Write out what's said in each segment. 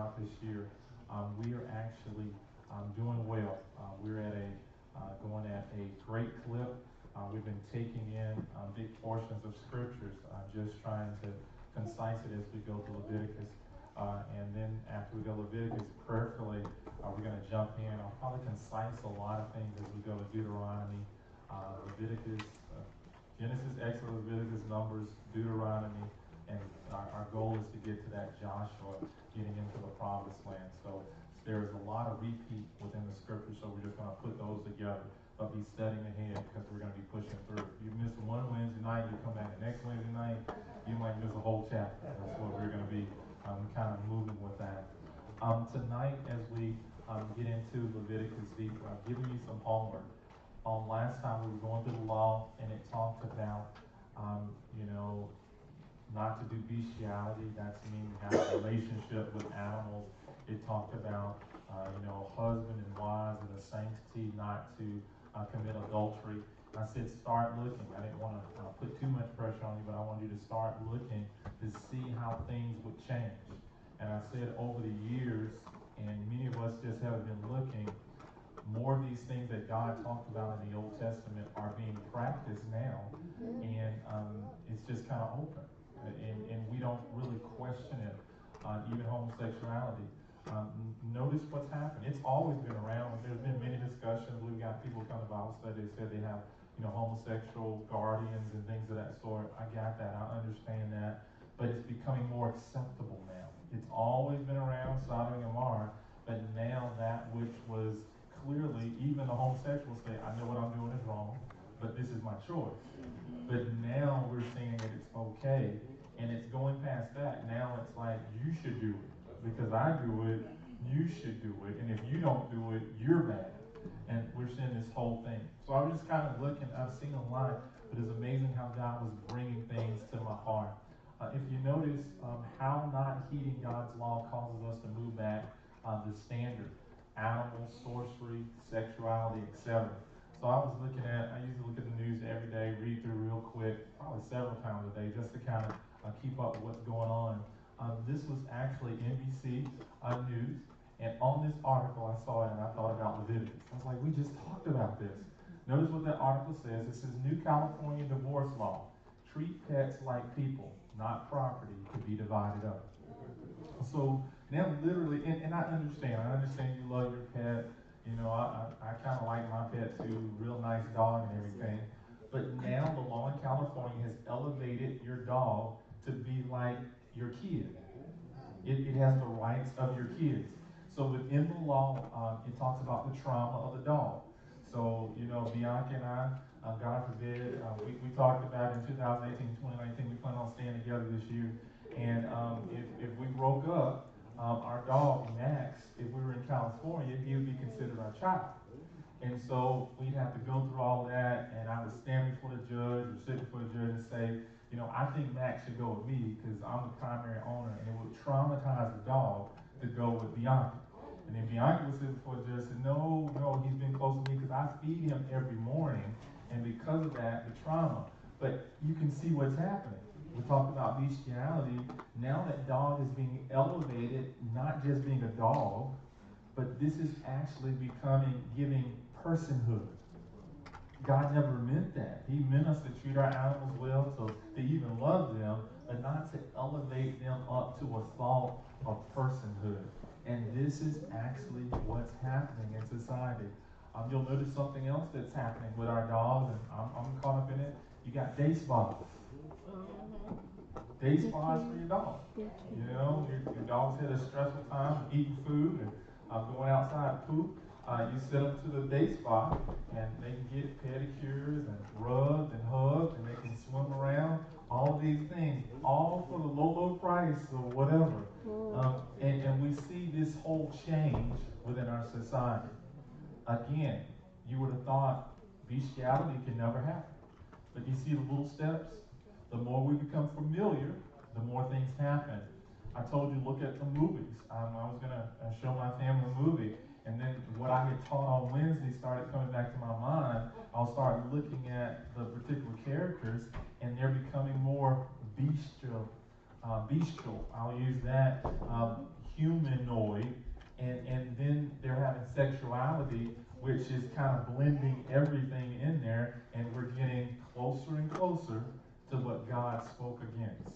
out this year. We are actually doing well. We're at going at a great clip. We've been taking in big portions of scriptures, just trying to concise it as we go to Leviticus. And then after we go to Leviticus, prayerfully, we're going to jump in. I'll probably concise a lot of things as we go to Deuteronomy, Leviticus, Genesis, Exodus, Leviticus, Numbers, Deuteronomy, and our goal is to get to that Joshua getting into the promised land. So there is a lot of repeat within the scripture, so we're just going to put those together, but be studying ahead because we're going to be pushing through. If you miss one Wednesday night, you come back the next Wednesday night, you might miss a whole chapter. That's what we're going to be kind of moving with that. Tonight, as we get into Leviticus deeper, I've given you some homework. Last time we were going through the law, and it talked about, not to do bestiality. That's meaning have a relationship with animals. It talked about, husband and wives and the sanctity not to commit adultery. I said start looking. I didn't want to put too much pressure on you, but I wanted you to start looking to see how things would change. And I said over the years, and many of us just haven't been looking, more of these things that God talked about in the Old Testament are being practiced now, and it's just kind of open, and we don't really question it, even homosexuality. Notice what's happened. It's always been around. There's been many discussions. We've got people come to Bible study. They said they have, homosexual guardians and things of that sort. I got that. I understand that. But it's becoming more acceptable now. It's always been around, Sodom and Gomorrah, but now that which was clearly, even the homosexuals say, I know what I'm doing is wrong, but this is my choice. But now we're saying that it's okay, and it's going past that. Now it's like, you should do it. Because I do it, you should do it. And if you don't do it, you're bad. And we're seeing this whole thing. So I was just kind of looking, I've seen a lot, but it's amazing how God was bringing things to my heart. If you notice, how not heeding God's law causes us to move back the standard. Animals, sorcery, sexuality, etc. So I was looking at, I usually look at the news every day, read through real quick, probably several times a day, just to kind of keep up with what's going on. This was actually NBC News, and on this article I saw it and I thought about Leviticus. I was like, we just talked about this. Notice what that article says. It says, new California divorce law. Treat pets like people, not property, to be divided up. So now literally, and I understand you love your pet. I kind of like my pet too, real nice dog and everything. But now the law in California has elevated your dog to be like your kid. It has the rights of your kids. So within the law, it talks about the trauma of the dog. So, Bianca and I, God forbid, we talked about in 2018, 2019, we plan on staying together this year. And if we broke up, our dog, Max, if we were in California, he would be considered our child. And so we'd have to go through all that, and I would stand before the judge or sit before the judge and say, I think Max should go with me because I'm the primary owner, and it would traumatize the dog to go with Bianca. And then Bianca would sit before the judge and say, no, he's been close to me because I feed him every morning, and because of that, the trauma. But you can see what's happening. We talked about bestiality. Now that dog is being elevated, not just being a dog, but this is actually giving personhood. God never meant that. He meant us to treat our animals well, to even love them, but not to elevate them up to a thought of personhood. And this is actually what's happening in society. You'll notice something else that's happening with our dogs, and I'm caught up in it. You got day spas. Day spas for your dog. Your dog's had a stressful time eating food and going outside to poop. You send them to the day spa, and they can get pedicures and rubbed and hugged, and they can swim around. All of these things, all for the low price or whatever. And we see this whole change within our society. Again, you would have thought bestiality can never happen. But you see the little steps? The more we become familiar, the more things happen. I told you, look at the movies. I was going to show my family a movie, and then what I had taught on Wednesday started coming back to my mind. I'll start looking at the particular characters, and they're becoming more bestial. I'll use that. humanoid, and then they're having sexuality, which is kind of blending everything in there, and we're getting closer and closer to what God spoke against.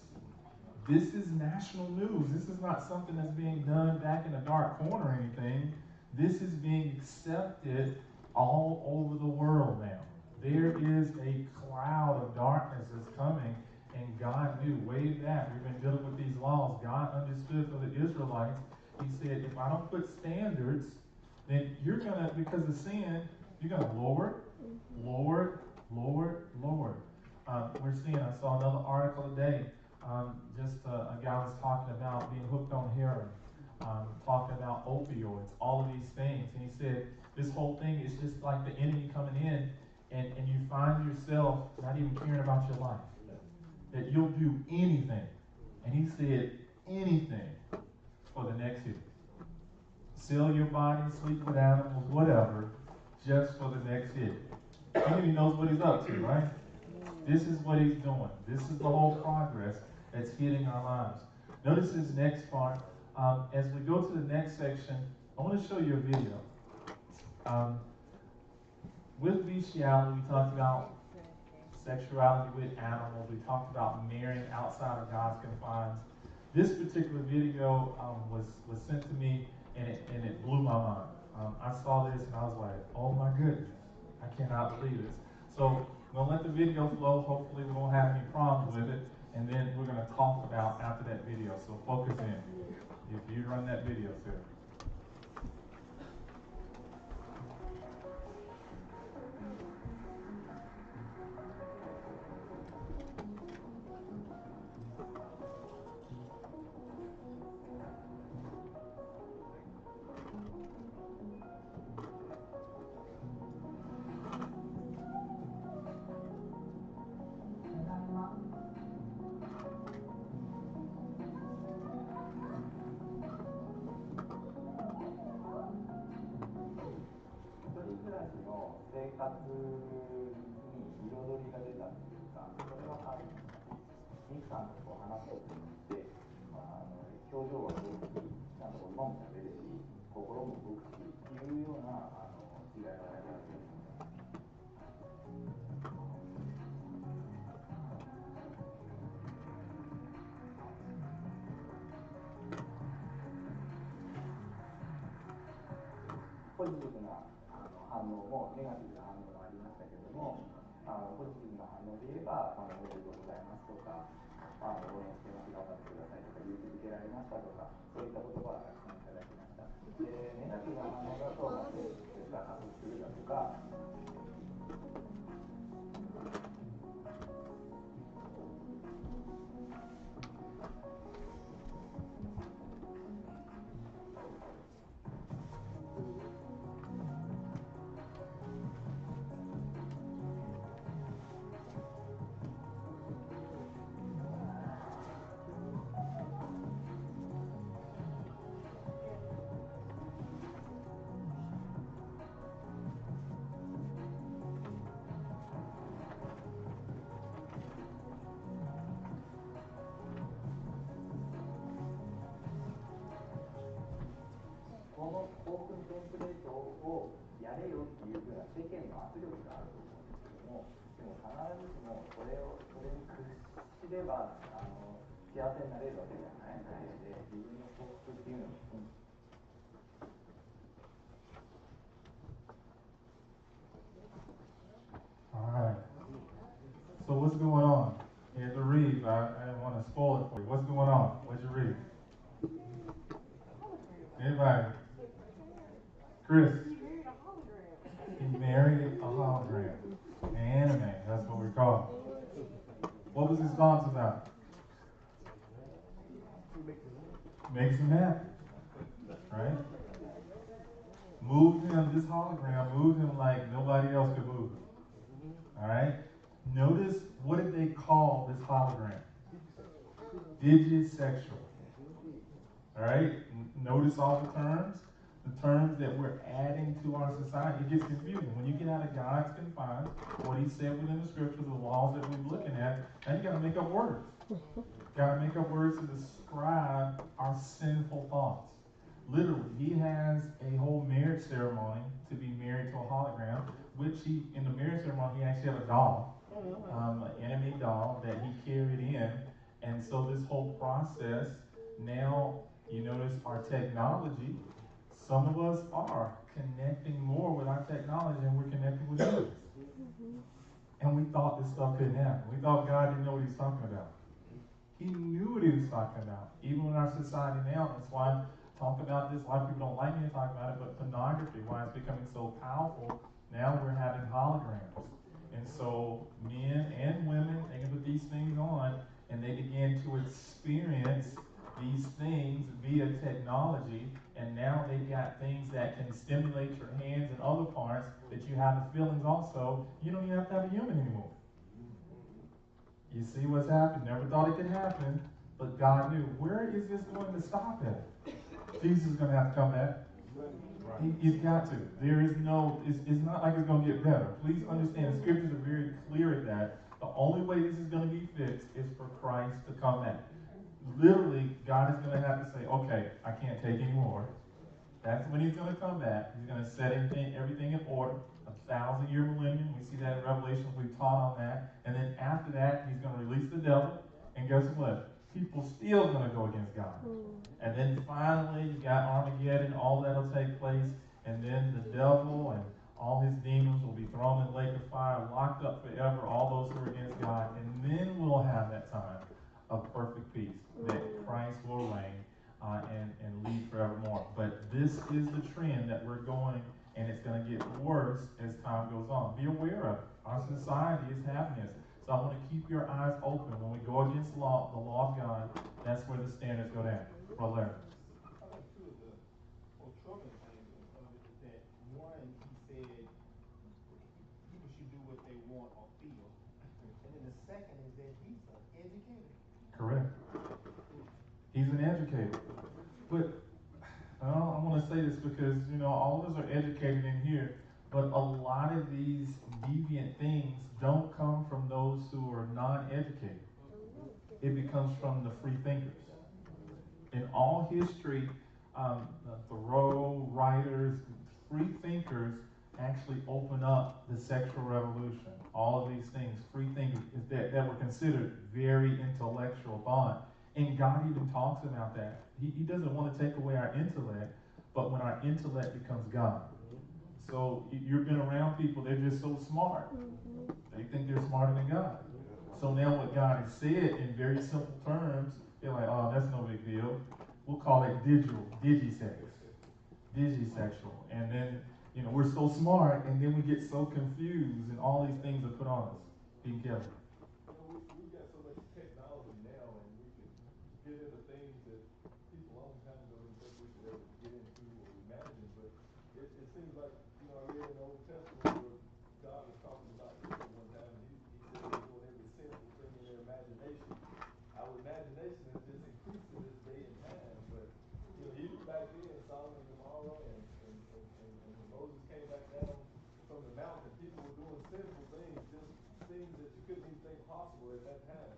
This is national news. This is not something that's being done back in a dark corner or anything. This is being accepted all over the world now. There is a cloud of darkness that's coming, and God knew way back. We've been dealing with these laws. God understood for the Israelites. He said, if I don't put standards, then you're going to, because of sin, you're going to lower it, lower it, lower it, lower it. We're seeing, I saw another article today, a guy was talking about being hooked on heroin, talking about opioids, all of these things. And he said, this whole thing is just like the enemy coming in, and you find yourself not even caring about your life. That you'll do anything. And he said, anything for the next hit. Sell your body, sleep with animals, whatever, just for the next hit. The enemy knows what he's up to, right? This is what he's doing. This is the whole progress that's hitting our lives. Notice this next part. As we go to the next section, I want to show you a video. With bestiality, we talked about sexuality with animals. We talked about marrying outside of God's confines. This particular video was sent to me, and it blew my mind. I saw this and I was like, oh my goodness, I cannot believe this. So we're going to let the video flow. Hopefully we won't have any problems with it. And then we're going to talk about after that video. So focus in. If you run that video, sir. ポジティブな反応もネガティブな反応もありましたけれども、ポジティブな反応で言えば、おめでとうございますとか、応援してます、頑張ってくださいとか、勇気づけられましたとか、そういった言葉がたくさんいただきました。で、ネガティブな反応だと、精神が加速するだとか、このオープンテンプレートをやれよっていうふうな世間の圧力があると思うんですけども、でも必ずしもそれに屈すれば幸せになれるわけではないので、自分の幸福っていうのをAll right. So what's going on? Here's a read. I didn't want to spoil it for you. What's going on? What'd you read? Anybody? Chris? He married a hologram. Anime, that's what we call it. What was his thoughts about? Makes him happy. Right? Moved him, this hologram moved him like nobody else could move him. Alright? Notice, what did they call this hologram? Digisexual. Alright? Notice all the terms that we're adding to our society. It gets confusing. When you get out of God's confines, what he said within the scriptures, the laws that we're looking at, now you got to make up words. Got to make up words to describe our sinful thoughts. Literally, he has a whole marriage ceremony to be married to a hologram, which he, in the marriage ceremony, he actually had a doll, an enemy doll that he carried in. And so this whole process, now you notice our technology, some of us are connecting more with our technology than we're connecting with others. And we thought this stuff couldn't happen. We thought God didn't know what he's talking about. He knew what he was talking about. Even in our society now, that's why I talk about this. A lot of people don't like me to talk about it, but pornography, why it's becoming so powerful, now we're having holograms. And so men and women, they can put these things on, and they begin to experience these things via technology, and now they've got things that can stimulate your hands and other parts that you have the feelings also. You don't even have to have a human anymore. You see what's happened? Never thought it could happen, but God knew. Where is this going to stop at? Jesus is going to have to come back. He's got to. There is no, it's not like it's going to get better. Please understand, the scriptures are very clear at that. The only way this is going to be fixed is for Christ to come back. Literally, God is going to have to say, okay, I can't take anymore. That's when he's going to come back. He's going to set everything in order. 1,000-year millennium. We see that in Revelation. We've taught on that. And then after that, he's going to release the devil. And guess what? People still going to go against God. And then finally, you got Armageddon. All that will take place. And then the devil and all his demons will be thrown in the lake of fire, locked up forever, all those who are against God. And then we'll have that time of perfect peace, that Christ will reign and lead forevermore. But this is the trend that we're going, and it's going to get worse as time goes on. Be aware of it. Our society is having this. So I want to keep your eyes open. When we go against the law of God, that's where the standards go down. Brother Larry. I think two of the most troubling things of it is that one, he said people should do what they want or feel. And then the second is that he's an educator. Correct. He's an educator. But I want to say this because, all of us are educated in here, but a lot of these deviant things don't come from those who are non-educated. It becomes from the free thinkers. In all history, Thoreau, writers, free thinkers actually open up the sexual revolution. All of these things, free thinkers that were considered very intellectual thought. And God even talks about that. He doesn't want to take away our intellect, but when our intellect becomes God. So you've been around people, they're just so smart. They think they're smarter than God. So now what God has said in very simple terms, they're like, oh, that's no big deal. We'll call it digisex, digisexual. And then, we're so smart, and then we get so confused, and all these things are put on us. Be careful. We've got so much technology now, and we can get into things that people a long time ago didn't think we could ever get into or imagine. But it seems like, I read in the Old Testament where God was talking about people one time, and he said they're doing every sinful thing in their imagination. Our imagination is just increasing this day and time. But, even back then, Sodom and Gomorrah, and when Moses came back down from the mountain, people were doing sinful things, just things that you couldn't even think possible at that time.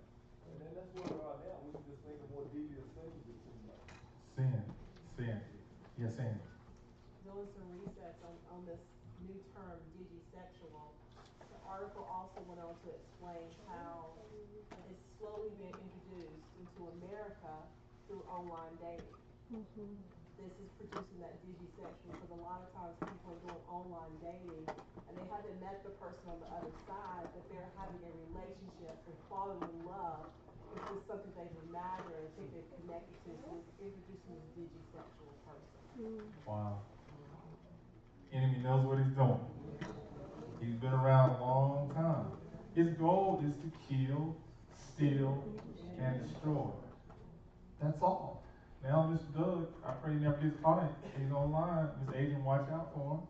And then that's where we are now. We can just think of more devious things, it seems like. Sin. Yes, Andy. Doing some research on this new term, digisexual. The article also went on to explain how it's slowly being introduced into America through online dating. This is producing that digisexual because a lot of times people are doing online dating and they haven't met the person on the other side, but they're having a relationship and falling in love with just something they've imagined or think they've connected to. So it's introducing this digisexual person. Wow. Enemy knows what he's doing. He's been around a long time. His goal is to kill, steal, and destroy. That's all. Now, Mr. Doug, I pray he never gets caught. He's online. Miss Adrian, watch out for him.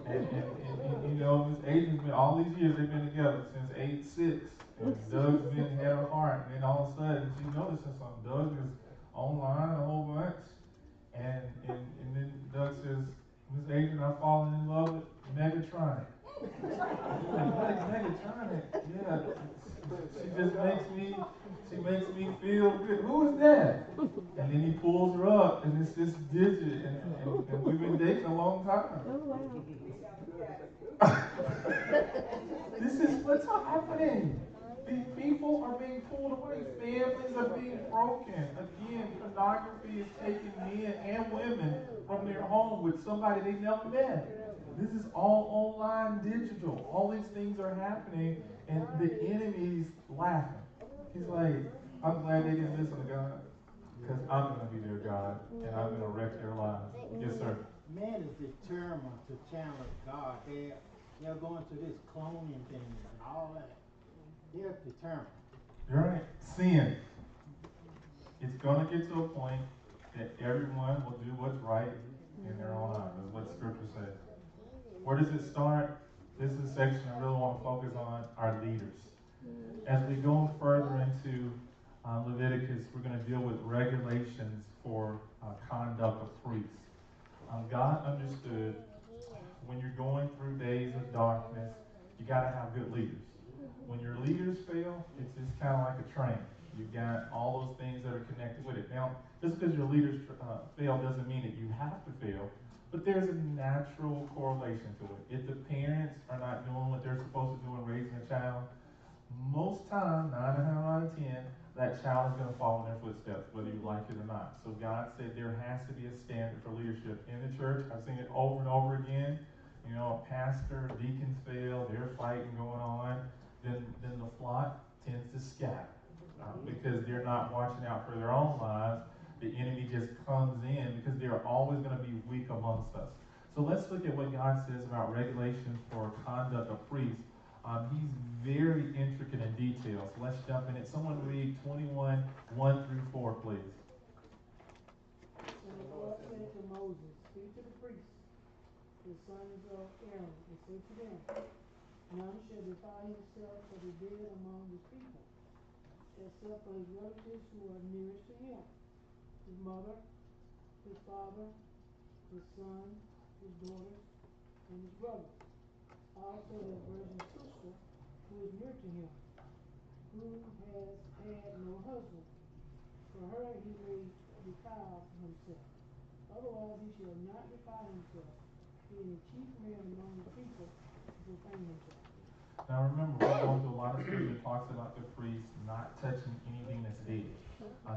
And Miss Adrian's been, all these years they've been together since 8-6. And Doug's been head of heart. And then all of a sudden, she noticing something. Doug is online a whole bunch. And then Doug says, Miss Adrian, I've fallen in love with Megatronic. Megatronic? Yeah. She makes me feel good. digit, and we've been dating a long time. This is what's happening. These people are being pulled away. Families are being broken. Again, pornography is taking men and women from their home with somebody they never met. This is all online, digital. All these things are happening, and the enemy's laughing. He's like, I'm glad they didn't listen to God, because I'm going to be their God, and I'm going to wreck their lives. Yes, sir. Man is determined to challenge God. They're going through this cloning thing and all that. They're determined. You're right. Sin. It's going to get to a point that everyone will do what's right in their own eyes. That's what Scripture says. Where does it start? This is a section I really want to focus on our leaders. As we go further into Leviticus, we're going to deal with regulations for conduct of priests. God understood when you're going through days of darkness, you got to have good leaders. When your leaders fail, it's just kind of like a train. You've got all those things that are connected with it. Now, just because your leaders fail doesn't mean that you have to fail, but there's a natural correlation to it. If the parents are not doing what they're supposed to do in raising a child, most times, 9 out of 10, that child is going to follow in their footsteps, whether you like it or not. So God said there has to be a standard for leadership in the church. I've seen it over and over again. You know, a pastor, deacons fail, they're fighting going on. Then the flock tends to scatter because they're not watching out for their own lives. The enemy just comes in because there are always going to be weak amongst us. So let's look at what God says about regulations for conduct of priests. He's very intricate in details. So let's jump in it. Someone read 21, 1 through 4, please. And the Lord said to Moses, speak to the priests, the sons of Aaron, and say to them, none shall defile himself for the dead among his people, except for his relatives who are nearest to him, his mother, his father, his son, his daughters, and his brothers. Also his virgin sister, who is near to him, who has had no husband. For her he may defile himself. Otherwise he shall not defile himself, being a chief man among the people, to profane himself. Now remember, we're going through a lot of scripture that talks about the priest not touching anything that's dead.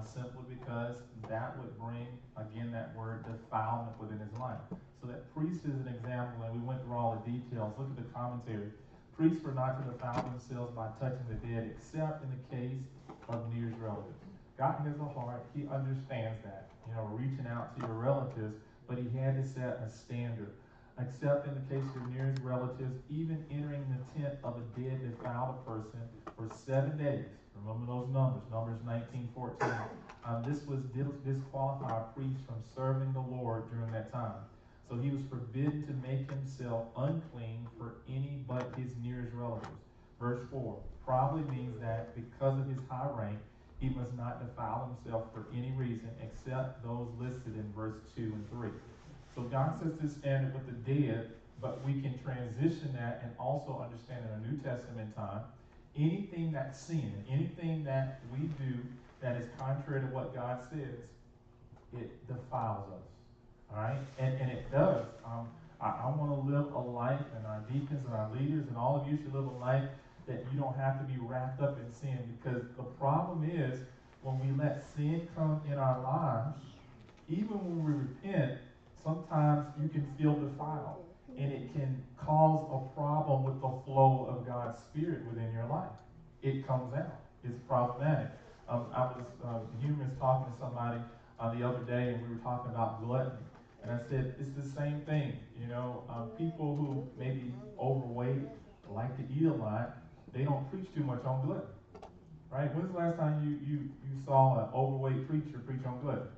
Simply because that would bring, again, that word defilement within his life. So that priest is an example, and we went through all the details. Look at the commentary. Priests were not to defile themselves by touching the dead, except in the case of nearest relatives. God has a heart. He understands that. You know, reaching out to your relatives, but he had to set a standard. Except in the case of your nearest relatives, even entering the tent of a dead defiled person for 7 days. Remember those numbers, Numbers 19:14. This was disqualify a priest from serving the Lord during that time. So he was forbidden to make himself unclean for any but his nearest relatives. Verse 4 probably means that because of his high rank, he must not defile himself for any reason except those listed in verse 2 and 3. So God sets this standard with the dead, but we can transition that and also understand in a New Testament time, anything that's sin, anything that we do that is contrary to what God says, it defiles us. All right? And it does. I want to live a life, and our deacons and our leaders and all of you should live a life that you don't have to be wrapped up in sin, because the problem is when we let sin come in our lives, even when we repent, sometimes you can feel defiled, and it can cause a problem with the flow of God's Spirit within your life. It comes out. It's problematic. I was humorous talking to somebody the other day, and we were talking about gluttony. And I said, it's the same thing. You know, people who may be overweight, like to eat a lot, they don't preach too much on gluttony. Right? When's the last time you saw an overweight preacher preach on gluttony?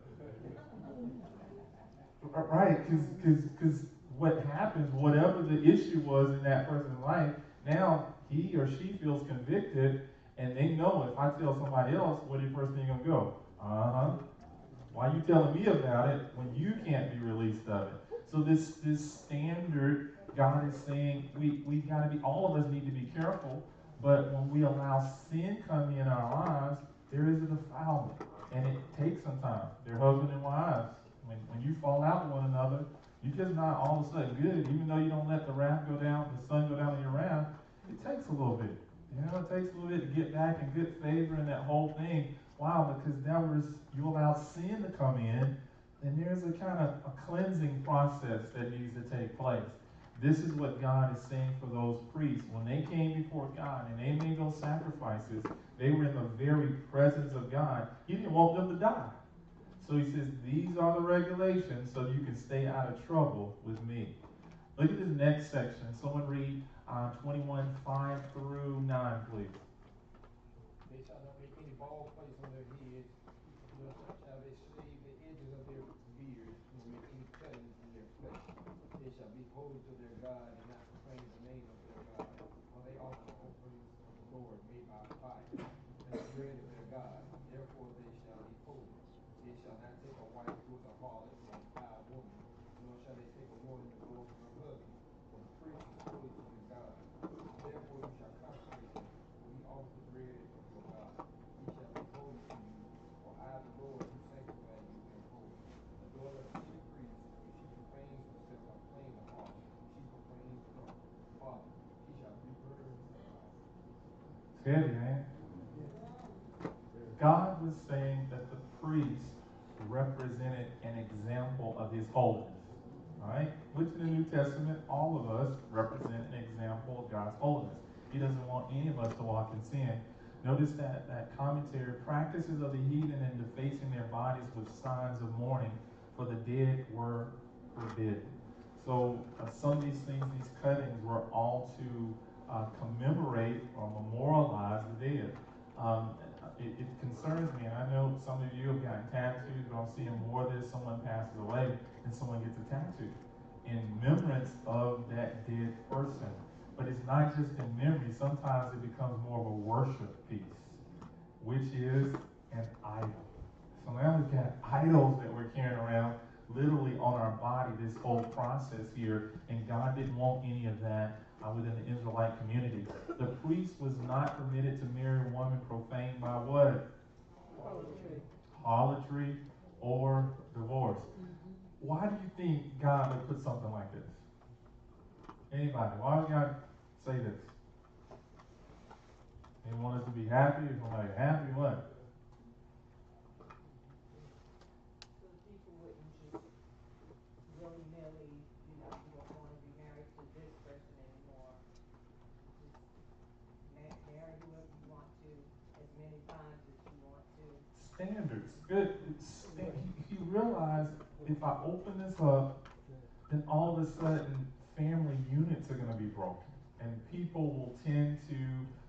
Right, because what happens, whatever the issue was in that person's life, now he or she feels convicted, and they know if I tell somebody else, where the first thing going to go? Why are you telling me about it when you can't be released of it? So this standard, God is saying we got to be, all of us need to be careful, but when we allow sin come in our lives, there is a defilement, and it takes some time. They're husband and wives. When you fall out with one another, you're just not all of a sudden good, even though you don't let the wrath go down, the sun go down in your wrath. It takes a little bit. You know, it takes a little bit to get back in good favor and that whole thing. Wow, because you allow sin to come in, and there's a kind of a cleansing process that needs to take place. This is what God is saying for those priests. When they came before God and they made those sacrifices, they were in the very presence of God. He didn't want them to die. So he says, these are the regulations so you can stay out of trouble with me. Look at this next section. Someone read 21, 5 through 9, please. They shall not make any bald place on their heads, nor shall they shave the edges of their beards, nor make any cuttings in their flesh. They shall be holy to their God, and not profane the name of their God. For they offer the offerings of the Lord made by fire, and the bread of their God. Therefore they shall be holy. They shall not take a wife who is a harlot, or a foul woman, nor shall they take a woman to go to her husband. For the priest is holy to his God. Therefore you shall consecrate him, for he offers the bread of your God. He shall be holy to you, for I, the Lord, who sanctify you, am holy. The daughter of any priest, if she profanes herself by playing the harlot, she profanes her father. She shall be burned alive. It's heavy, man. God was saying that the priest represented an example of his holiness. Alright? Which in the New Testament, all of us represent an example of God's holiness. He doesn't want any of us to walk in sin. Notice that commentary, practices of the heathen in defacing their bodies with signs of mourning for the dead were forbidden. So some of these things, these cuttings, were all to commemorate or memorialize the dead. It concerns me, and I know some of you have gotten tattoos, but I'm seeing more of this. Someone passes away and someone gets a tattoo in remembrance of that dead person. But it's not just in memory. Sometimes it becomes more of a worship piece, which is an idol. So now we've got idols that we're carrying around literally on our body, this whole process here, and God didn't want any of that within the Israelite community. The priest was not permitted to marry a woman profaned by what? Harlotry or divorce. Why do you think God would put something like this? Anybody? Why would God say this? He want us to be happy? He want us to be happy? What? So people wouldn't just willy-nilly, you don't want to be married to this person anymore. Just marry whoever you want to, as many times as you want to. Standards. Good. He realized if I open this up, then all of a sudden family units are going to be broken. And people will tend to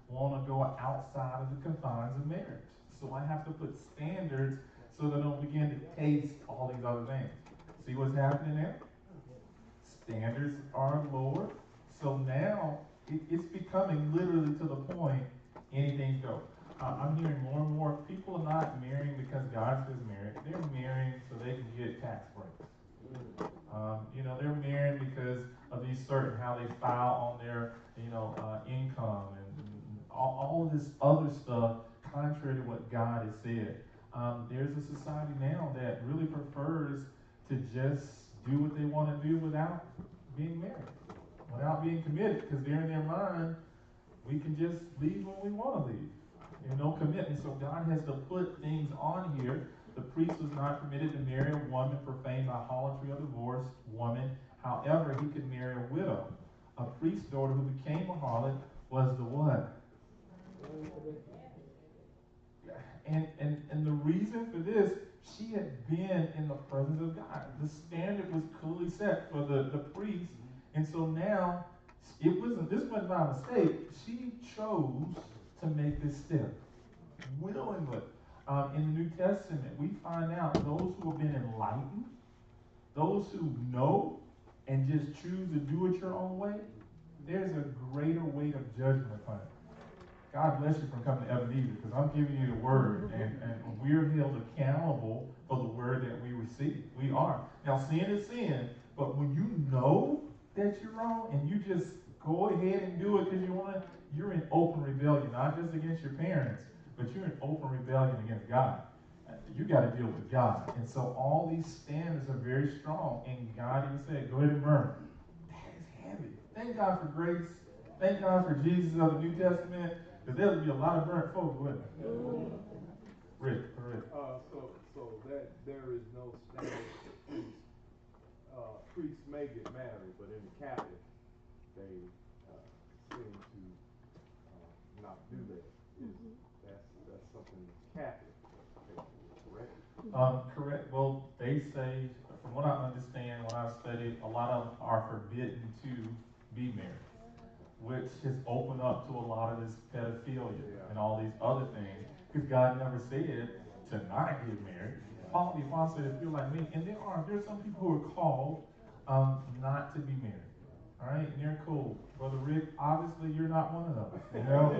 want to go outside of the confines of marriage. So I have to put standards so they don't begin to taste all these other things. See what's happening there? Standards are lower. So now it's becoming literally to the point anything goes. I'm hearing more and more people are not marrying because God says marry. They're marrying so they can get tax breaks. They're marrying because of these certain, how they file on their, income and all of this other stuff contrary to what God has said. There's a society now that really prefers to just do what they want to do without being married, without being committed, because they're in their mind, we can just leave when we want to leave. There's no commitment. So God has to put things on here. The priest was not permitted to marry a woman profaned by harlotry or divorced woman. However, he could marry a widow. A priest's daughter who became a harlot was the what? And the reason for this, she had been in the presence of God. The standard was clearly set for the priest. And so now, this wasn't by mistake. She chose to make this step willingly. In the New Testament, we find out those who have been enlightened, those who know and just choose to do it your own way, there's a greater weight of judgment upon it. God bless you for coming to Ebenezer, because I'm giving you the word, and we're held accountable for the word that we receive. We are. Now, sin is sin, but when you know that you're wrong and you just go ahead and do it because you want to, you're in open rebellion, not just against your parents, but you're in open rebellion against God. you got to deal with God. And so all these standards are very strong. And God even said, go ahead and burn. That is heavy. Thank God for grace. Thank God for Jesus of the New Testament. Because there would be a lot of burnt folks, wouldn't there? Rick. So that there is no standard priest. Priests may get married, but in the Catholic, they seem to not do that. That's something Catholic, correct? Correct. Well, they say, from what I understand, what I've studied, a lot of them are forbidden to be married, which has opened up to a lot of this pedophilia and all these other things, because God never said to not get married. Paul the Apostle said, if you're like me, and there's some people who are called not to be married. All right, and they're cool. Brother Rick, obviously you're not one of them. You know,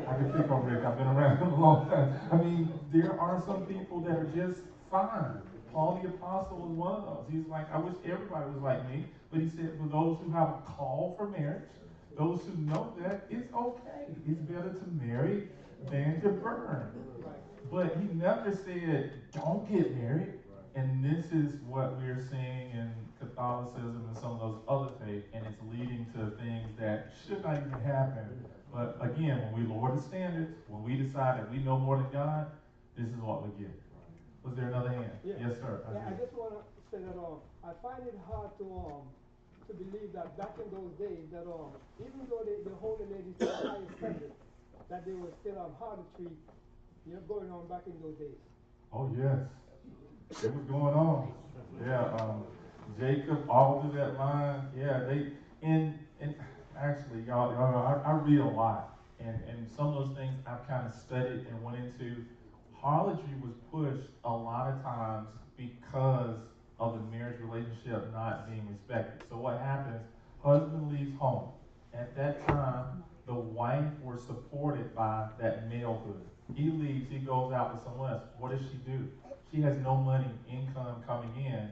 I can pick on Rick. I've been around him a long time. I mean, there are some people that are just fine. Paul the Apostle was one of those. He's like, I wish everybody was like me. But he said, for those who have a call for marriage, those who know that, it's okay. It's better to marry than to burn. But he never said, don't get married. And this is what we're seeing in Catholicism and some of those other faiths, and it's leading to things that should not even happen. But again, when we lower the standards, when we decide that we know more than God, this is what we get. Was there another hand? Yeah. Yes, sir. Yeah, I just want to say that I find it hard to believe that back in those days that even though the holy ladies to the highest standard, that they were still harlotry, going on back in those days. Oh yes, it was going on. Yeah, Jacob, all through that line. Yeah, and actually, y'all, I read a lot, and some of those things I've kind of studied and went into. Harlotry was pushed a lot of times because of the marriage relationship not being respected. So what happens? Husband leaves home. At that time, the wife was supported by that malehood. He leaves, he goes out with someone else. What does she do? She has no money, income coming in.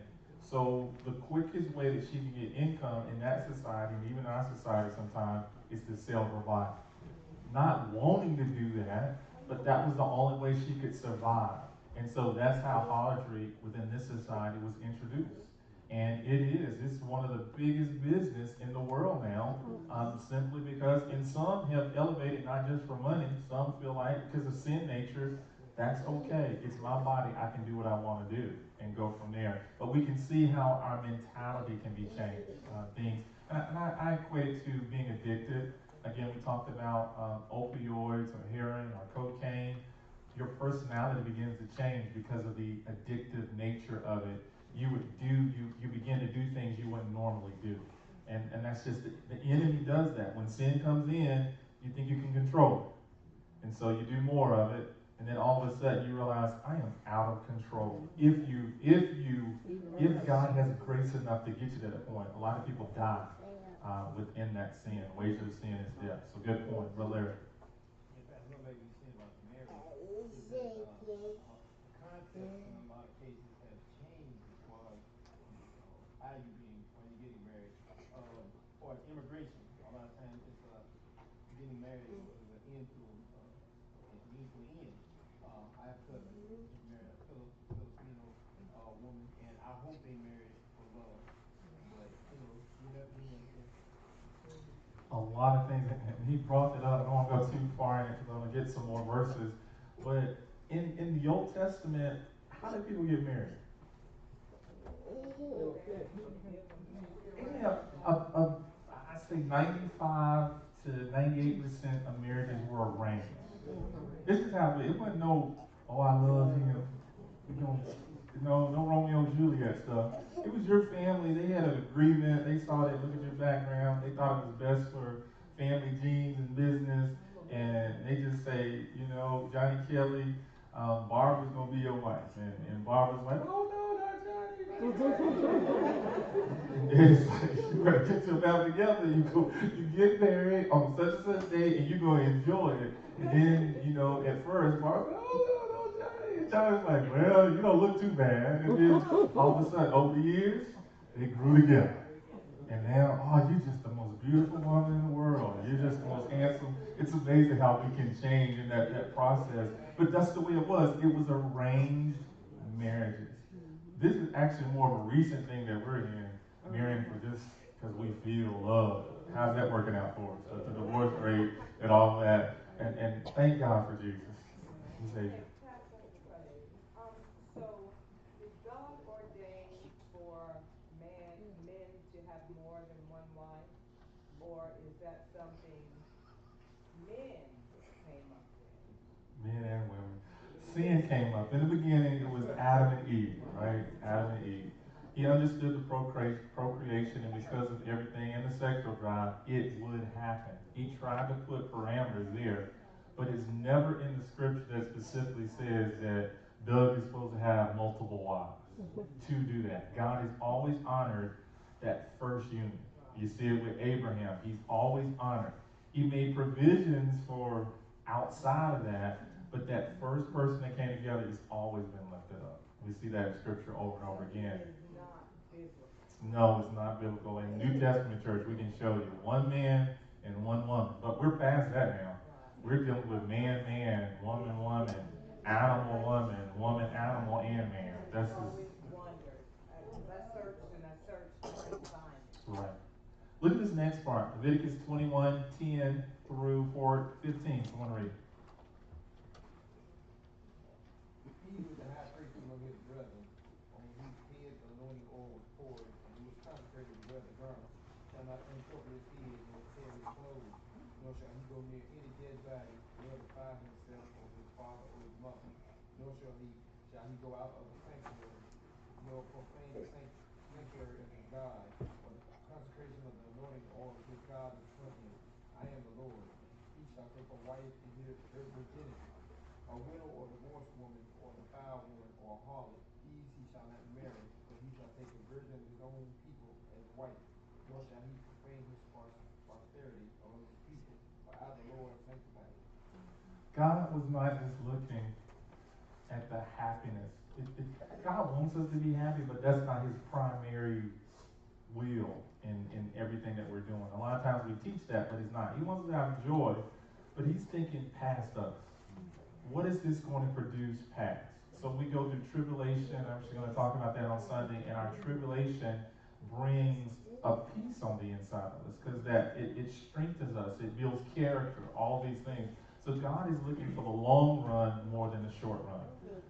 So the quickest way that she can get income in that society, and even our society sometimes, is to sell her body. Not wanting to do that, but that was the only way she could survive. And so that's how harlotry within this society was introduced. And it's one of the biggest business in the world now, simply because, and some have elevated not just for money, some feel like because of sin nature, that's okay, it's my body, I can do what I want to do, and go from there. But we can see how our mentality can be changed, and I equate it to being addicted. Again, we talked about opioids or heroin or cocaine. Your personality begins to change because of the addictive nature of it. You begin to do things you wouldn't normally do. And that's just, the enemy does that. When sin comes in, you think you can control it. And so you do more of it, and then all of a sudden you realize, I am out of control. If God has grace enough to get you to that point, a lot of people die within that sin. The wages of sin is death. So good point, Brother Larry. Concept in a lot of cases has changed as far as how you being when you're getting married. For immigration, a lot of times it's getting married is an end to an end. I have cousins who married a Filipino woman, and I hope they married for love. But you never know. A lot of things, and he brought it up. I don't want to go too far in it because I'm going to get some more verses. But in the Old Testament, how did people get married? Yeah, I say 95 to 98% of marriages were arranged. This is how it wasn't no, oh, I love him. No Romeo and Juliet stuff. It was your family. They had an agreement. They saw that, look at your background. They thought it was best for family genes and business. And they just say, Johnny Kelly, Barbara's going to be your wife. And Barbara's like, oh, no, not Johnny. And it's like, you better get your family together. You get married on such and such day, and you're going to enjoy it. And then, at first, Barbara's like, oh, no, Johnny. And Johnny's like, well, you don't look too bad. And then all of a sudden, over the years, they grew together. And now, oh, you're just the most beautiful woman in the world. You're just the most handsome. It's amazing how we can change in that process. But that's the way it was. It was arranged marriages. This is actually more of a recent thing that we're in, marrying for just because we feel love. How's that working out for us? So the divorce rate and all that. And thank God for Jesus. He's Savior. So did God ordain for men to have more than one wife? Or is that something men came up with? Men and women. Sin came up. In the beginning, it was Adam and Eve, right? Adam and Eve. He understood the procreation, and because of everything in the sexual drive, it would happen. He tried to put parameters there, but it's never in the scripture that specifically says that Doug is supposed to have multiple wives to do that. God has always honored that first union. You see it with Abraham. He's always honored. He made provisions for outside of that, but that first person that came together has always been lifted up. We see that in scripture over and over again. No, it's not biblical. In the New Testament church, we can show you one man and one woman. But we're past that now. We're dealing with man, man, woman, woman, animal, woman, woman, animal, and man. That's just... always wondered. I searched and I searched and I find it. Right. Look at this next part. Leviticus 21:10 through 4:15. Someone read. He was the high priest among his brethren, on whose head the anointing oil was poured, and who was consecrated to wear the garment, shall not uncover his head, nor tear his clothes, nor shall he go near any dead body, nor defile himself, or his father, or his mother, nor shall he go out of the sanctuary, nor profane the sanctuary of his God, or the consecration of the anointing oil of his God is from him. I am the Lord. He shall take a wife in her virginity, a widow or divorced woman, or the foul woman, or a harlot. These he shall not marry, but he shall take a virgin of his own people as wife, nor shall he profane his posterity among his people, for I the Lord sanctify it. God was not just looking at the happiness. God wants us to be happy, but that's not his primary will in everything that we're doing. A lot of times we teach that, but it's not. He wants us to have joy, but he's thinking past us. What is this going to produce past? So we go through tribulation. I'm actually going to talk about that on Sunday. And our tribulation brings a peace on the inside of us because that it strengthens us. It builds character, all these things. So God is looking for the long run more than the short run.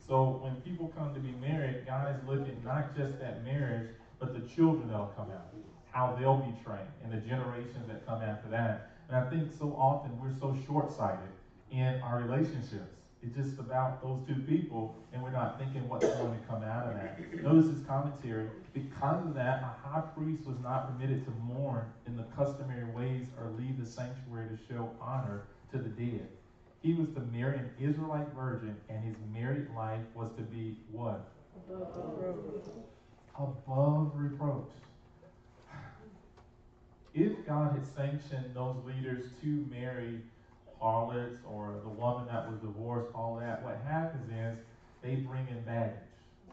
So when people come to be married, God is looking not just at marriage, but the children that'll come out, how they'll be trained, and the generations that come after that. And I think so often we're so short-sighted in our relationships. It's just about those two people, and we're not thinking what's going to come out of that. Notice his commentary. Because of that, a high priest was not permitted to mourn in the customary ways or leave the sanctuary to show honor to the dead. He was to marry an Israelite virgin, and his married life was to be what? Above reproach. If God had sanctioned those leaders to marry harlots or the woman that was divorced, all that, what happens is they bring in baggage.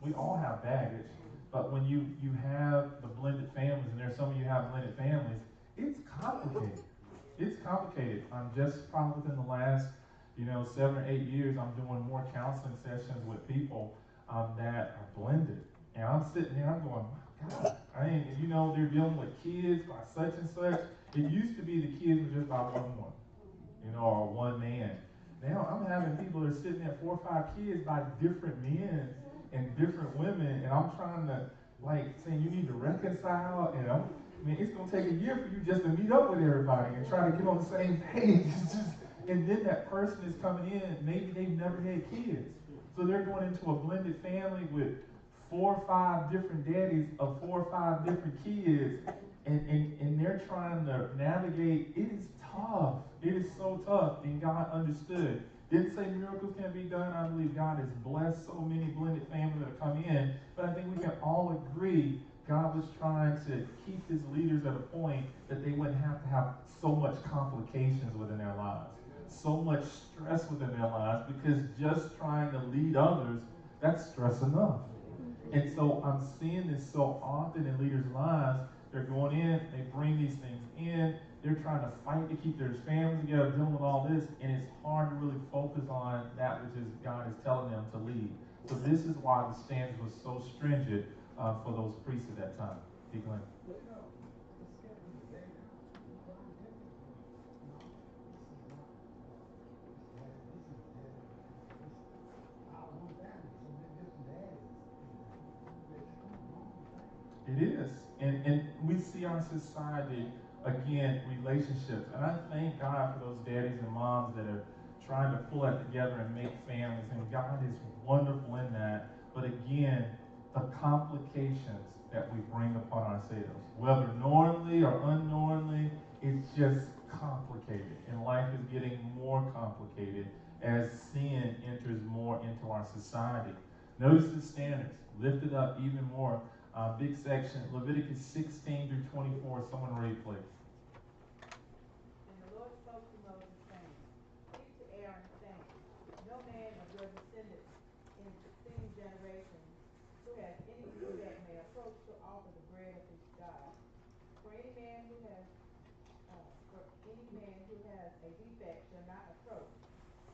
We all have baggage, but when you have the blended families, and there's some of you have blended families, it's complicated. It's complicated. Just probably within the last 7 or 8 years, I'm doing more counseling sessions with people that are blended. And I'm sitting there, I'm going, my God, they're dealing with kids by such and such. It used to be the kids were just by one woman, or one man. Now I'm having people that are sitting there 4 or 5 kids by different men and different women, and I'm trying to saying you need to reconcile, and it's gonna take a year for you just to meet up with everybody and try to get on the same page. And then that person is coming in, maybe they've never had kids. So they're going into a blended family with 4 or 5 different daddies of 4 or 5 different kids, and they're trying to navigate. It is tough. It is so tough, and God understood. Didn't say miracles can't be done. I believe God has blessed so many blended families that have come in, but I think we can all agree God was trying to keep his leaders at a point that they wouldn't have to have so much complications within their lives, so much stress within their lives, because just trying to lead others, that's stress enough. And so I'm seeing this so often in leaders' lives they're going in, they bring these things in, they're trying to fight to keep their families together, dealing with all this, and it's hard to really focus on that which is God is telling them to lead. So this is why the standards was so stringent for those priests at that time. Keep going. It is. And we see our society, again, relationships. And I thank God for those daddies and moms that are trying to pull that together and make families. And God is wonderful in that. But again, the complications that we bring upon ourselves, whether knowingly or unknowingly, it's just complicated. And life is getting more complicated as sin enters more into our society. Notice the standards lifted up even more. Big section, Leviticus 16 through 24. Someone read, please. And the Lord spoke to Moses, saying, Speak to Aaron, saying, No man of your descendants in the succeeding generation who has any defect may approach to offer the bread of his God. For any man who has a defect shall not approach.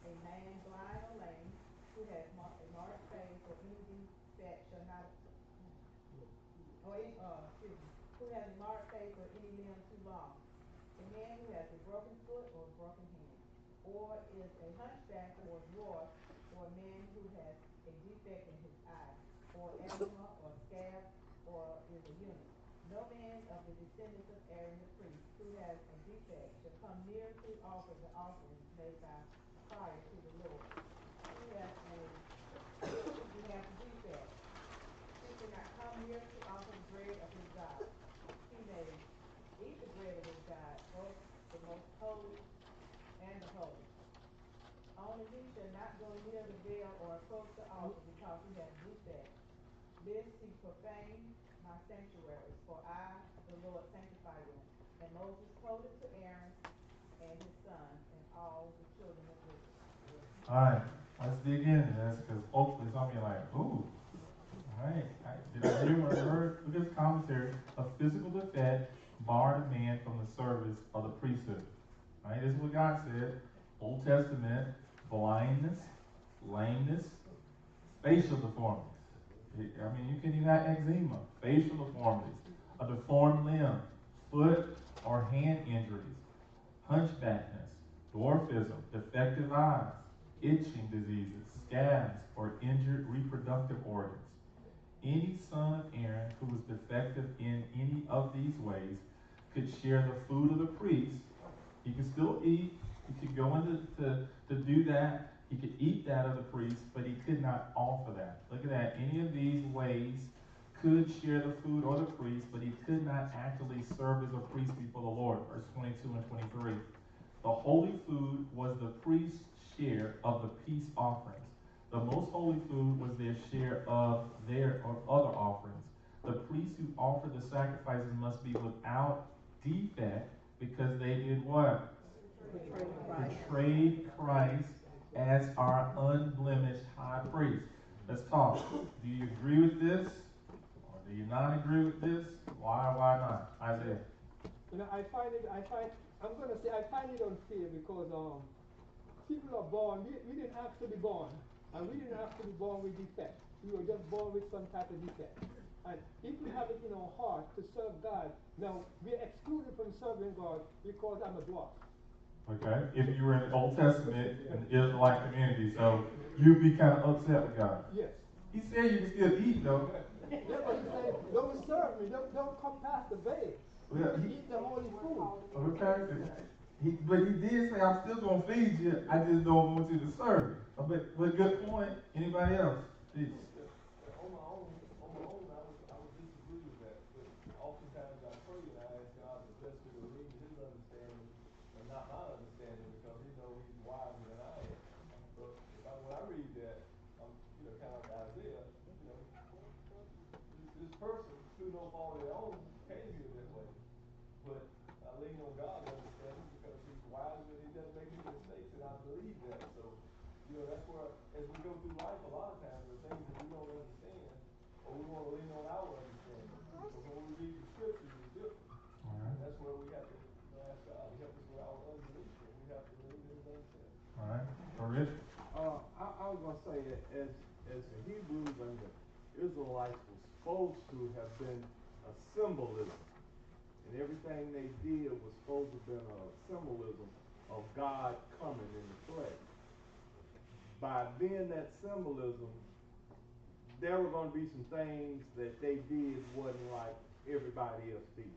A man blind or lame who has a marked face or any defect shall not who has a marked face or any limb too long, a man who has a broken foot or a broken hand, or is a hunchback or a dwarf, or a man who has a defect in his eye, or eczema or scab, or is a eunuch. No man of the descendants of Aaron the priest who has a defect shall come near to offer the offerings made by fire to the Lord. He has a defect. He cannot come near to offer the bread of his God. He may eat the bread of his God, both the most holy and the holy. Only he shall not go near the veil or approach the altar because he has a defect. Lest he profane my sanctuaries, for I, the Lord, sanctify them. And Moses told it to Aaron and his sons and all the children of Israel. All right, let's dig into this because hopefully some of you are like, ooh. Right. Did I hear what I heard? Look at this commentary. A physical defect barred a man from the service of the priesthood. Right? This is what God said. Old Testament, blindness, lameness, facial deformities. I mean, you can even have eczema, facial deformities, a deformed limb, foot or hand injuries, hunchbackness, dwarfism, defective eyes, itching diseases, scabs, or injured reproductive organs. Any son of Aaron who was defective in any of these ways could share the food of the priest. He could still eat. He could go into to do that. He could eat that of the priest, but he could not offer that. Look at that. Any of these ways could share the food or the priest, but he could not actually serve as a priest before the Lord. Verse 22 and 23. The holy food was the priest's share of the peace offerings. The most holy food was their share of their or other offerings. The priests who offered the sacrifices must be without defect because they did what? Betrayed Christ as our unblemished high priest. Let's talk. Do you agree with this? Or do you not agree with this? Why not? Isaiah. You know, I find it unfair because people are born, we didn't ask to be born, and we didn't ask to be born with defect. We were just born with some type of defect. And people have it in our heart to serve God. Now, we're excluded from serving God because I'm a dwarf. Okay, if you were in the Old Testament in the Israelite community, so you'd be kind of upset with God. Yes. He said you can still eat, though. Yeah, but he's saying, don't serve me, don't come past the veil. Well, Eat the holy food. Okay, but he did say, I'm still going to feed you, I just don't want you to serve me. But good point. Anybody else? Please. On my own, I would disagree with that. But oftentimes I pray and I ask God to bless me to lean His understanding and not my understanding because He knows He's wiser than I am. But when I read that, I'm kind of like Isaiah. This person through no fault of their own came here that way. But I lean on God's understanding because He's wiser and He doesn't make any mistakes, and I believe that. So, that's where, as we go through life, a lot of times the things that we don't understand, or we want to lean on our understanding. But when we read the scriptures, supposed to have been a symbolism. And everything they did was supposed to have been a symbolism of God coming in the flesh. By being that symbolism, there were going to be some things that they did wasn't like everybody else did.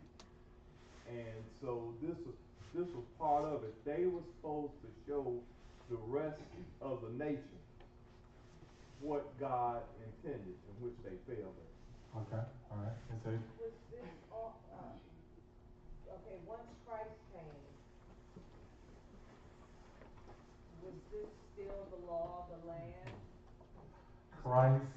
And so this was part of it. They were supposed to show the rest of the nation what God intended, in which they failed at. Okay, all right. And so, Was this all, okay, once Christ came, was this still the law of the land? Christ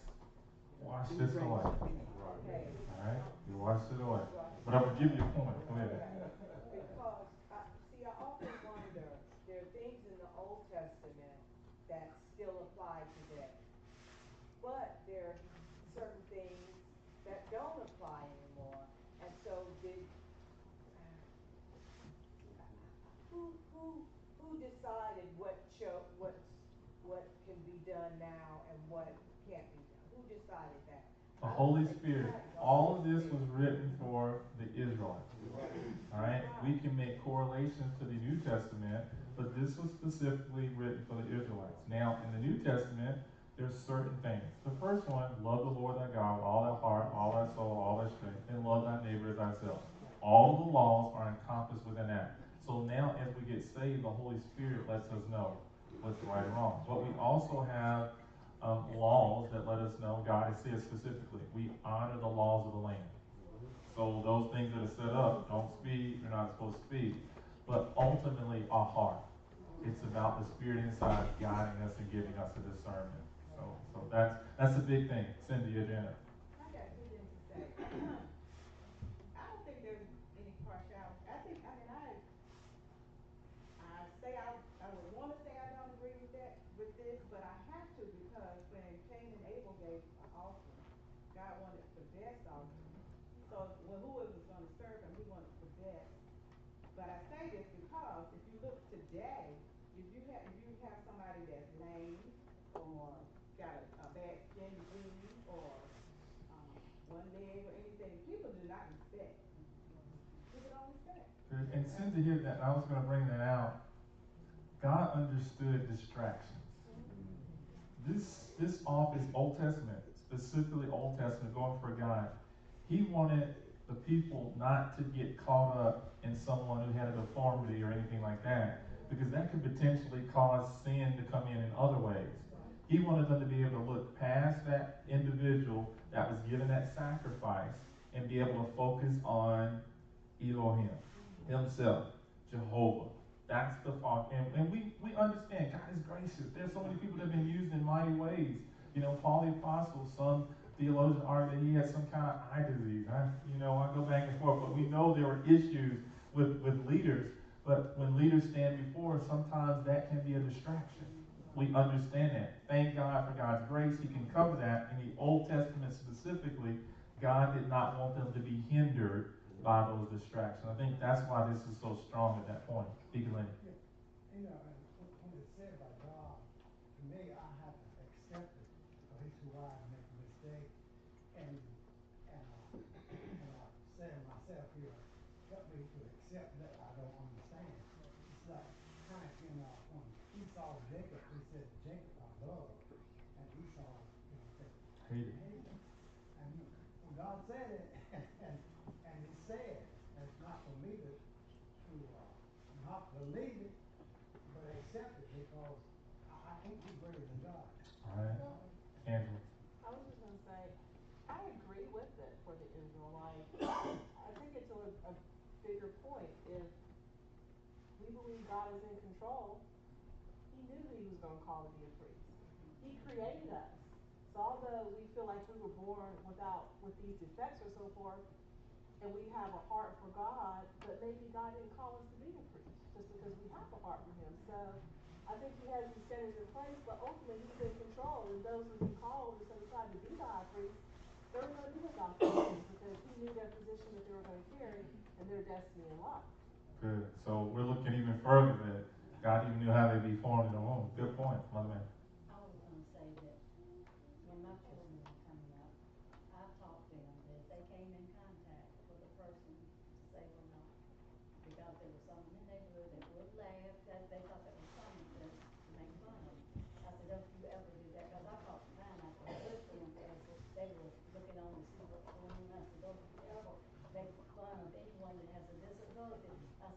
washed this away. Okay. All right, you washed it away. But I will give you a point. Go ahead. Because, see, I often wonder, there are things in the Old Testament that still apply today. But there are certain things that don't apply anymore. And so who decided what can be done now and what can't be done? Who decided that? The Holy Spirit. All of this was written for the Israelites. All right? We can make correlations to the New Testament, but this was specifically written for the Israelites. Now, in the New Testament, there's certain things. The first one, love the Lord thy God with all thy heart, all thy soul, all thy strength, and love thy neighbor as thyself. All of the laws are encompassed within that. So now, as we get saved, the Holy Spirit lets us know what's right and wrong. But we also have laws that let us know, God has said specifically, we honor the laws of the land. So those things that are set up, don't speak, you're not supposed to speak. But ultimately, our heart. It's about the Spirit inside guiding us and giving us a discernment. So that's a big thing. Cindy, Janet. I got two things to say. I don't think there's any partiality. I say I would want to say I don't agree with this, but I have to because when Cain and Abel gave an offering, God wanted the best offering. So whoever was going to serve him, he wanted the best. But I say this because if you look today, if you have somebody that's lame or got a bad skin disease or one leg or anything, people do not respect. People don't respect. And Cindy here, that I was going to bring that out. God understood distractions. This office, Old Testament, specifically Old Testament, going for God. He wanted the people not to get caught up in someone who had a deformity or anything like that, because that could potentially cause sin to come in other ways. He wanted them to be able to look past that individual that was given that sacrifice and be able to focus on Elohim, himself, Jehovah. That's the fault. And we understand God is gracious. There's so many people that have been used in mighty ways. You know, Paul the Apostle, some theologians argue that he had some kind of eye disease. I go back and forth, but we know there were issues with leaders. But when leaders stand before us, sometimes that can be a distraction. We understand that. Thank God for God's grace. He can cover that. In the Old Testament specifically, God did not want them to be hindered by those distractions. I think that's why this is so strong at that point. Deacon Lenny. You know, and when it's said by God, to me, I have to accept it, because he's who I make a mistake, and saying myself here, help me to accept that I don't understand. It's like, kind of, when Esau Jacob, he said, Jacob I love, and Esau, said, Hate it. And when God said it, and he said, and it's not for me to not believe it, but accept it, because I can't be greater than God. All right. Andrew. I was just gonna say, I agree with it for the Israelites. I think it's a bigger point. If we believe God is in control, he knew who he was gonna call to be a priest. He created us. So although we feel like we were born with these defects or so forth, and we have a heart for God, but maybe God didn't call us to be a priest just because we have a heart for him. So I think he has these standards in place, but ultimately he's in control, and those who he called and so decided to be the high priest, they were going to be his high priest because he knew their position that they were going to carry and their destiny in life. Good. So we're looking even further that God even knew how they'd be formed in the womb. Good point, Mother Man. I was going to say that when my children were coming up, I taught them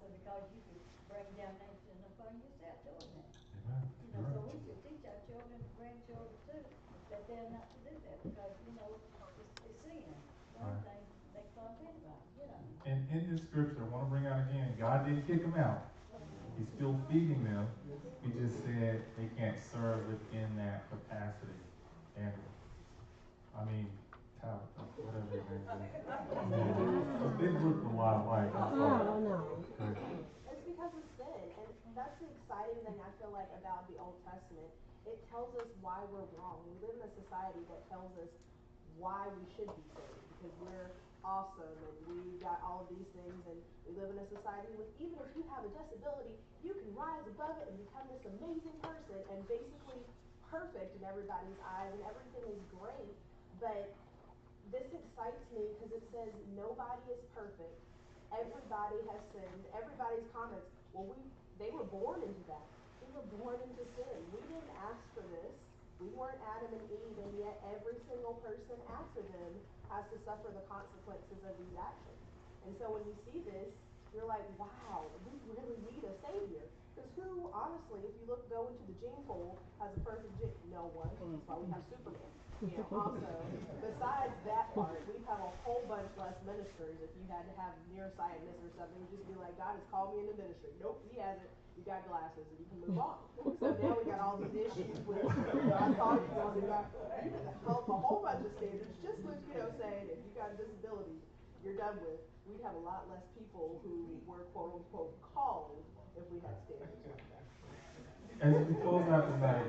also because you could bring damnation upon yourself doing that. Amen. You know, so Right. we should teach our children, grandchildren too, that they're not to do that because, you know, it's sin. One Right. thing they can't be about, you know. And in this scripture, I want to bring out again, God didn't kick them out. He's still feeding them. He just said they can't serve within that capacity. And I mean, Tabitha, whatever your name is. They look a lot alike. Oh, no. It's because of sin, and that's the exciting thing I feel like about the Old Testament. It tells us why we're wrong. We live in a society that tells us why we should be saved, because we're awesome and we've got all of these things, and we live in a society with, even if you have a disability, you can rise above it and become this amazing person and basically perfect in everybody's eyes, and everything is great. But this excites me because it says nobody is perfect. Everybody has sinned. Everybody's comments, well, they were born into that. We were born into sin. We didn't ask for this. We weren't Adam and Eve, and yet every single person after them has to suffer the consequences of these actions. And so when you see this, you're like, wow, we really need a savior. Because who, honestly, if you go into the gene pool, has a perfect gene? No one. That's why we have Superman. You know, also, besides that part, we'd have a whole bunch less ministers if you had to have nearsightedness or something. It would just be like, God has called me into ministry. Nope, he hasn't. You got glasses and you can move on. So now we got all these issues with, God called you on, you got a whole bunch of standards just with, saying if you got a disability, you're done with. We'd have a lot less people who were quote unquote called if we had standards. As we close out tonight,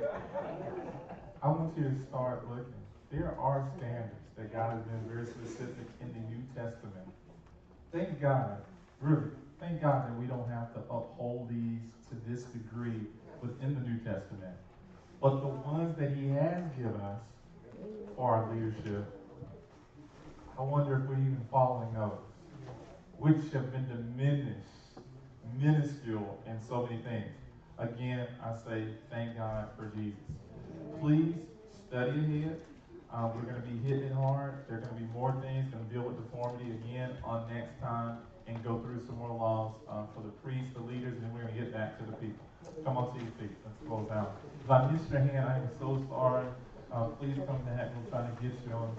I want you to start looking. There are standards that God has been very specific in the New Testament. Thank God, really, thank God that we don't have to uphold these to this degree within the New Testament. But the ones that He has given us for our leadership, I wonder if we're even following those, which have been diminished, minuscule in so many things. Again, I say thank God for Jesus. Please study ahead. We're going to be hitting it hard. There are going to be more things, going to deal with deformity again on next time and go through some more laws for the priests, the leaders, and then we're going to get back to the people. Come on to your feet. Let's close out. If I missed your hand, I am so sorry. Please come back. We'll try to get you on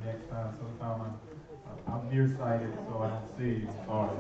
next time. Sometime I'm nearsighted, so I don't see you. Sorry.